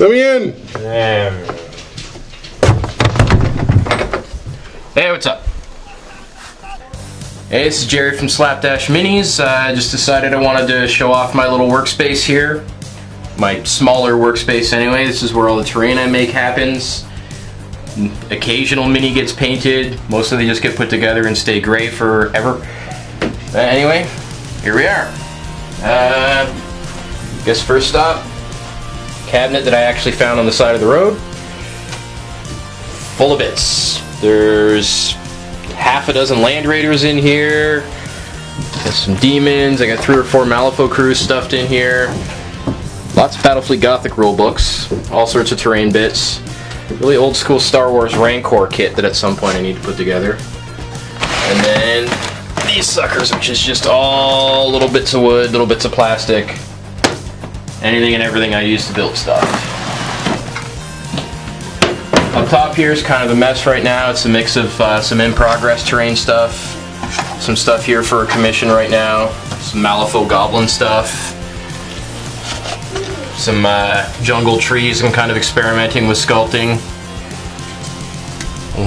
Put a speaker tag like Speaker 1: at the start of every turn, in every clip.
Speaker 1: Let me in.
Speaker 2: Hey, what's up? Hey, this is Gerry from Slapdash Minis. I just decided I wanted to show off my little workspace here. My smaller workspace anyway. This is where all the terrain I make happens. Occasional mini gets painted. Most of them just get put together and stay gray forever. Anyway, here we are. Guess first stop, cabinet that I actually found on the side of the road. Full of bits. There's half a dozen Land Raiders in here. Got some demons. I got 3 or 4 Malifaux crews stuffed in here. Lots of Battlefleet Gothic rulebooks. All sorts of terrain bits. Really old school Star Wars Rancor kit that at some point I need to put together. And then these suckers, which is just all little bits of wood, little bits of plastic. Anything and everything I use to build stuff. Up top here is kind of a mess right now. It's a mix of some in-progress terrain stuff, some stuff here for a commission right now, some Malifaux Goblin stuff, some jungle trees I'm kind of experimenting with sculpting.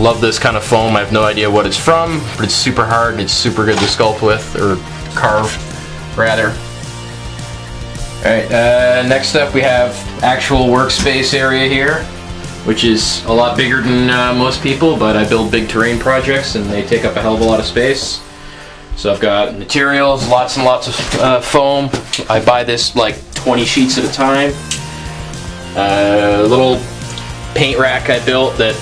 Speaker 2: Love this kind of foam. I have no idea what it's from, but it's super hard and it's super good to sculpt with, or carve, rather. Alright, next up we have actual workspace area here, which is a lot bigger than most people, but I build big terrain projects and they take up a hell of a lot of space. So I've got materials, lots and lots of foam. I buy this like 20 sheets at a time. A little paint rack I built that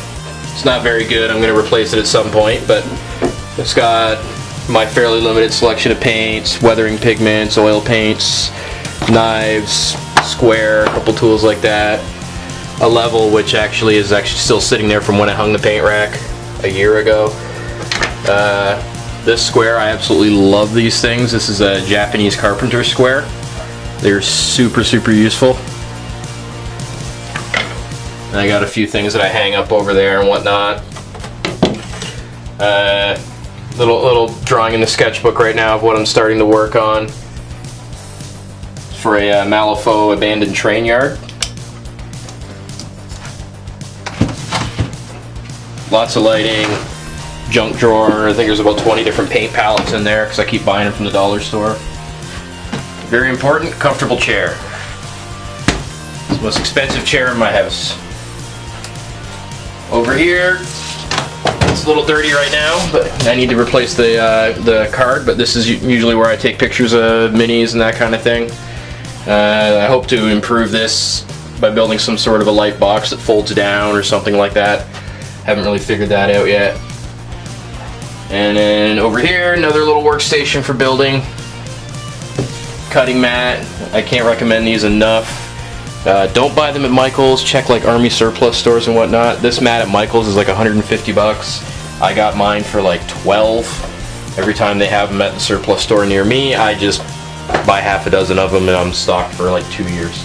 Speaker 2: it's not very good. I'm going to replace it at some point, but it's got my fairly limited selection of paints, weathering pigments, oil paints, knives, square, a couple tools like that. A level which actually is still sitting there from when I hung the paint rack a year ago. This square, I absolutely love these things. This is a Japanese Carpenter square. They're super useful. And I got a few things that I hang up over there and whatnot. Little drawing in the sketchbook right now of what I'm starting to work on for a Malifaux abandoned train yard. Lots of lighting, junk drawer. I think there's about 20 different paint palettes in there because I keep buying them from the dollar store. Very important, comfortable chair. It's the most expensive chair in my house. Over here, it's a little dirty right now, but I need to replace the card, but this is usually where I take pictures of minis and that kind of thing. I hope to improve this by building some sort of a light box that folds down or something like that. Haven't really figured that out yet. And then over here, another little workstation for building. Cutting mat. I can't recommend these enough. Don't buy them at Michael's. Check like army surplus stores and whatnot. This mat at Michael's is like 150 bucks. I got mine for like 12. Every time they have them at the surplus store near me, I just buy half a dozen of them and I'm stocked for like 2 years.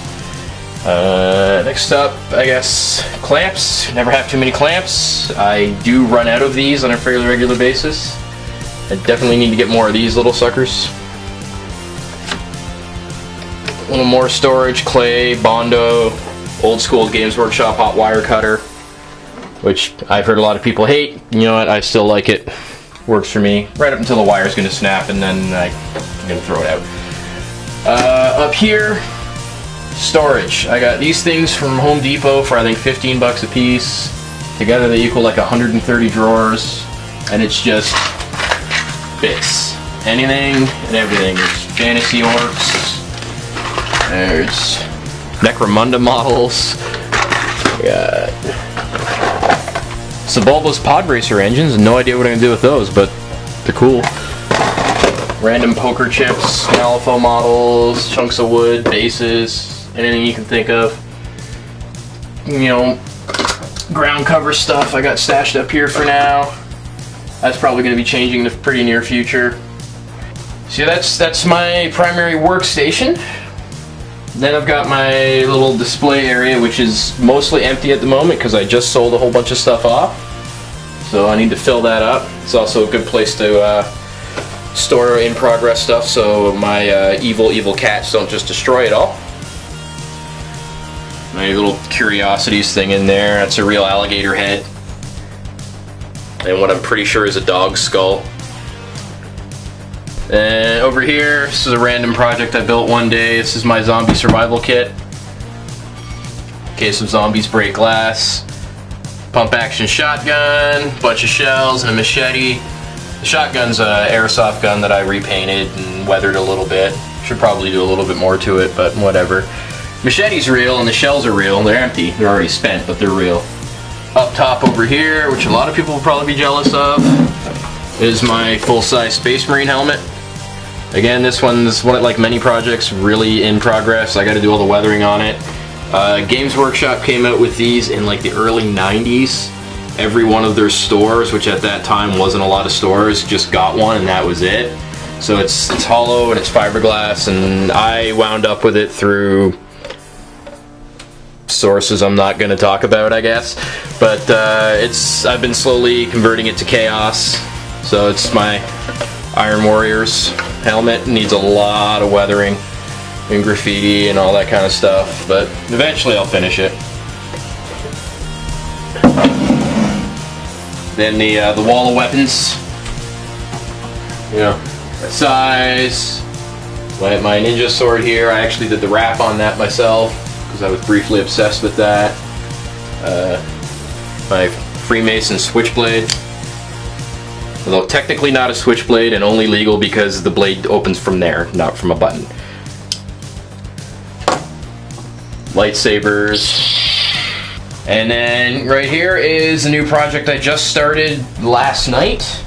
Speaker 2: Next up, I guess, clamps. Never have too many clamps. I do run out of these on a fairly regular basis. I definitely need to get more of these little suckers. A little more storage, clay, Bondo, old school Games Workshop hot wire cutter, which I've heard a lot of people hate. You know what, I still like it. Works for me. Right up until the wire's going to snap and then I'm going to throw it out. Up here, storage. I got these things from Home Depot for I think 15 bucks a piece. Together they equal like 130 drawers, and it's just bits. Anything and everything. There's fantasy orcs. There's Necromunda models. We got Sebulba's pod racer engines. No idea what I'm gonna do with those, but they're cool. Random poker chips, Malifaux models, chunks of wood, bases, anything you can think of. You know, ground cover stuff I got stashed up here for now. That's probably going to be changing in the pretty near future. So that's my primary workstation. Then I've got my little display area, which is mostly empty at the moment because I just sold a whole bunch of stuff off. So I need to fill that up. It's also a good place to store in-progress stuff so my evil cats don't just destroy it all. My little curiosities thing in there. That's a real alligator head. And what I'm pretty sure is a dog's skull. And over here, this is a random project I built one day. This is my zombie survival kit. In case some zombies break glass. Pump action shotgun, bunch of shells, and a machete. The shotgun's an airsoft gun that I repainted and weathered a little bit. Should probably do a little bit more to it, but whatever. Machete's real and the shells are real. They're empty. They're already spent, but they're real. Up top over here, which a lot of people will probably be jealous of, is my full-size Space Marine helmet. Again, this one's one, like many projects, really in progress. I got to do all the weathering on it. Games Workshop came out with these in like the early 90s. Every one of their stores, which at that time wasn't a lot of stores, just got one and that was it. So it's hollow and it's fiberglass, and I wound up with it through sources I'm not going to talk about, I guess. But I've been slowly converting it to Chaos. So it's my Iron Warriors helmet. It needs a lot of weathering and graffiti and all that kind of stuff, but eventually I'll finish it. Then the wall of weapons, you know, size. My ninja sword here, I actually did the wrap on that myself because I was briefly obsessed with that. My Freemason switchblade, although technically not a switchblade and only legal because the blade opens from there, not from a button. Lightsabers. And then right here is a new project I just started last night.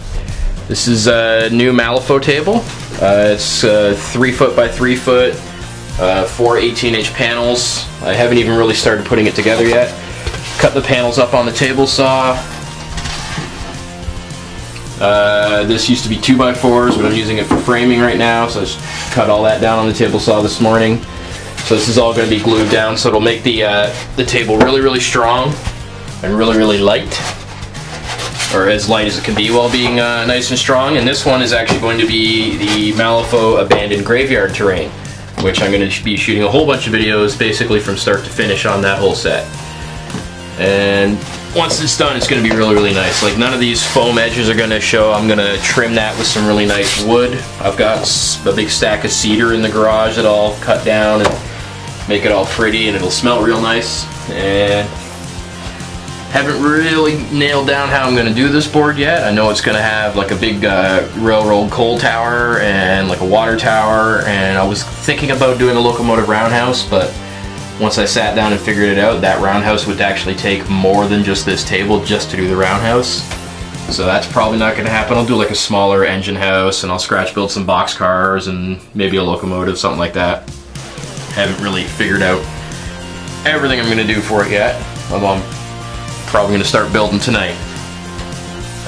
Speaker 2: This is a new Malifaux table. It's 3 foot by 3 foot, 4 18-inch panels. I haven't even really started putting it together yet. Cut the panels up on the table saw. This used to be 2x4s, but I'm using it for framing right now, so I just cut all that down on the table saw this morning. So this is all going to be glued down, so it'll make the table really, really strong and really, really light, or as light as it can be while being nice and strong. And this one is actually going to be the Malifaux Abandoned Graveyard Terrain, which I'm going to be shooting a whole bunch of videos basically from start to finish on that whole set. And once it's done, it's going to be really, really nice. Like, none of these foam edges are going to show. I'm going to trim that with some really nice wood. I've got a big stack of cedar in the garage that I'll cut down and make it all pretty, and it'll smell real nice. And haven't really nailed down how I'm going to do this board yet. I know it's going to have like a big railroad coal tower and like a water tower, and I was thinking about doing a locomotive roundhouse, but once I sat down and figured it out, that roundhouse would actually take more than just this table just to do the roundhouse. So that's probably not going to happen. I'll do like a smaller engine house, and I'll scratch build some box cars and maybe a locomotive, something like that. Haven't really figured out everything I'm going to do for it yet. I'm probably going to start building tonight.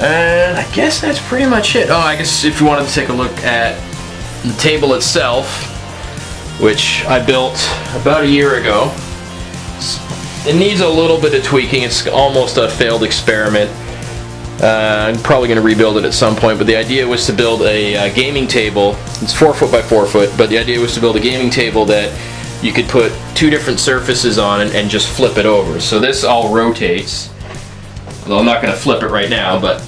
Speaker 2: And I guess that's pretty much it. Oh, I guess if you wanted to take a look at the table itself, which I built about a year ago. It needs a little bit of tweaking. It's almost a failed experiment. I'm probably going to rebuild it at some point, but the idea was to build a gaming table. It's 4 foot by 4 foot, but the idea was to build a gaming table that you could put 2 different surfaces on and just flip it over. So this all rotates. Although I'm not going to flip it right now, but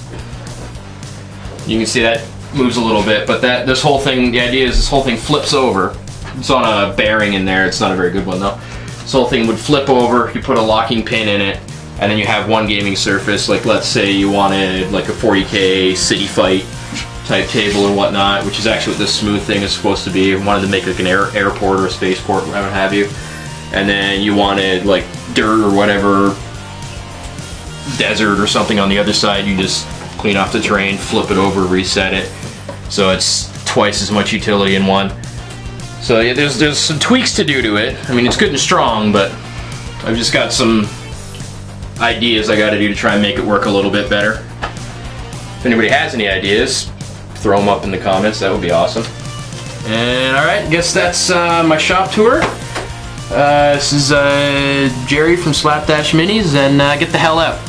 Speaker 2: you can see that moves a little bit. But this whole thing, the idea is this whole thing flips over. It's on a bearing in there. It's not a very good one though. This whole thing would flip over. You put a locking pin in it, and then you have one gaming surface. Like, let's say you wanted like a 40K city fight type table or whatnot, which is actually what this smooth thing is supposed to be. You wanted to make like an airport or a spaceport, whatever have you. And then you wanted like dirt or whatever, desert or something on the other side. You just clean off the terrain, flip it over, reset it. So it's twice as much utility in one. So yeah, there's some tweaks to do to it. I mean, it's good and strong, but I've just got some ideas I got to do to try and make it work a little bit better. If anybody has any ideas, throw them up in the comments. That would be awesome. And alright, I guess that's my shop tour. This is Gerry from Slapdash Minis, and get the hell out.